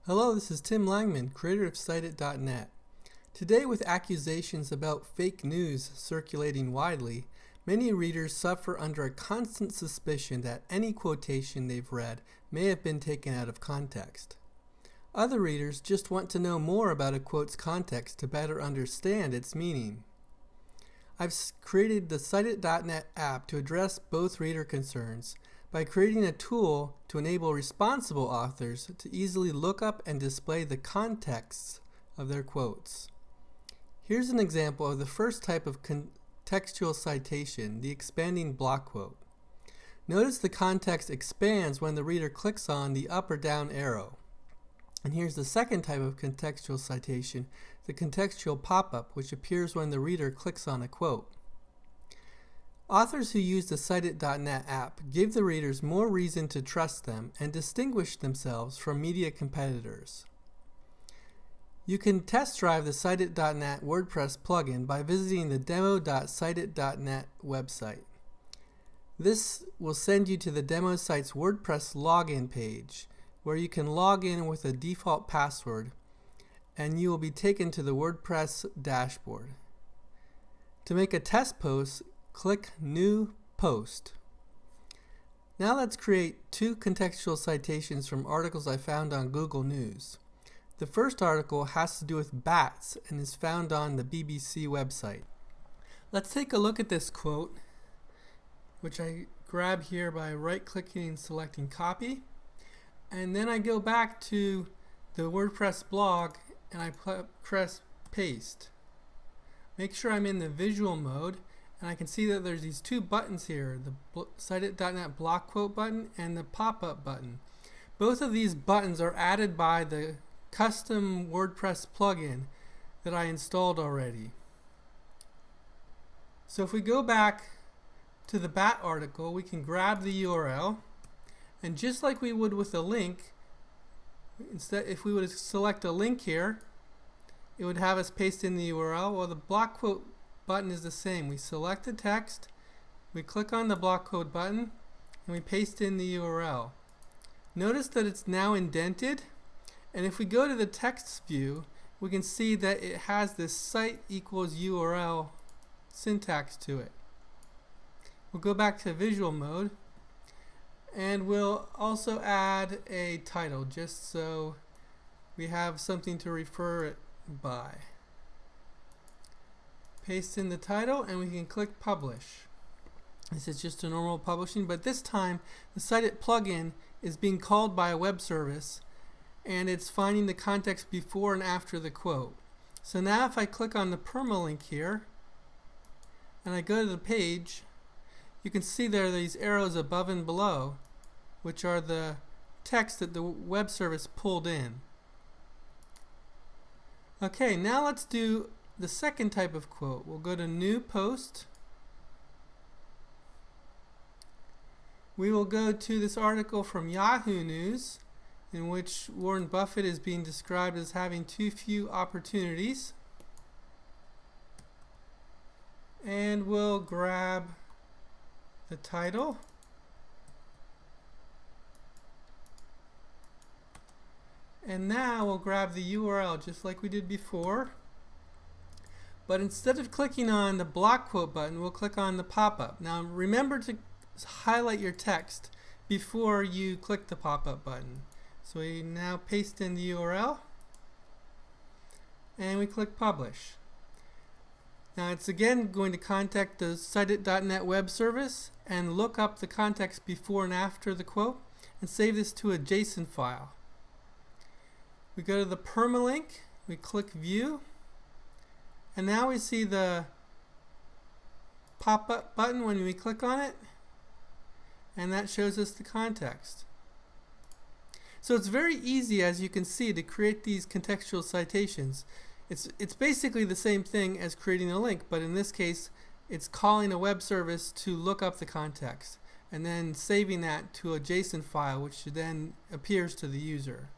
Hello, this is Tim Langman, creator of CiteIt.net. Today, with accusations about fake news circulating widely, many readers suffer under a constant suspicion that any quotation they've read may have been taken out of context. Other readers just want to know more about a quote's context to better understand its meaning. I've created the CiteIt.net app to address both reader concerns by creating a tool to enable responsible authors to easily look up and display the contexts of their quotes. Here's an example of the first type of contextual citation, the expanding block quote. Notice the context expands when the reader clicks on the up or down arrow. And here's the second type of contextual citation, the contextual pop-up, which appears when the reader clicks on a quote. Authors who use the CiteIt.net app give the readers more reason to trust them and distinguish themselves from media competitors. You can test drive the CiteIt.net WordPress plugin by visiting the demo.citeit.net website. This will send you to the demo site's WordPress login page, where you can log in with a default password, and you will be taken to the WordPress dashboard. To make a test post, click New Post. Now let's create two contextual citations from articles I found on Google News. The first article has to do with bats and is found on the BBC website. Let's take a look at this quote, which I grab here by right-clicking and selecting Copy. And then I go back to the WordPress blog and I press Paste. Make sure I'm in the visual mode. And I can see that there's these two buttons here, the CiteIt.net block quote button and the pop-up button. Both of these buttons are added by the custom WordPress plugin that I installed already. So if we go back to the bat article, we can grab the URL, and just like we would with a link, instead, if we would select a link here, it would have us paste in the URL. Well, the block quote button is the same. We select the text, we click on the block quote button, and we paste in the URL. Notice that it's now indented, and if we go to the text view, we can see that it has this cite equals URL syntax to it. We'll go back to visual mode, and we'll also add a title just so we have something to refer it by. Paste in the title, and we can click Publish. This is just a normal publishing, but this time the CiteIt plugin is being called by a web service, and it's finding the context before and after the quote. So now if I click on the permalink here, and I go to the page, you can see there are these arrows above and below, which are the text that the web service pulled in. Okay, now let's do the second type of quote. We'll go to New Post. We will go to this article from Yahoo News, in which Warren Buffett is being described as having too few opportunities. And we'll grab the title. And now we'll grab the URL just like we did before. But instead of clicking on the block quote button, we'll click on the pop-up. Now remember to highlight your text before you click the pop-up button. So we now paste in the URL, and we click Publish. Now it's again going to contact the CiteIt.net web service and look up the context before and after the quote and save this to a JSON file. We go to the permalink, we click View, and now we see the pop-up button when we click on it, and that shows us the context. So it's very easy, as you can see, to create these contextual citations. It's basically the same thing as creating a link, but in this case it's calling a web service to look up the context and then saving that to a JSON file, which then appears to the user.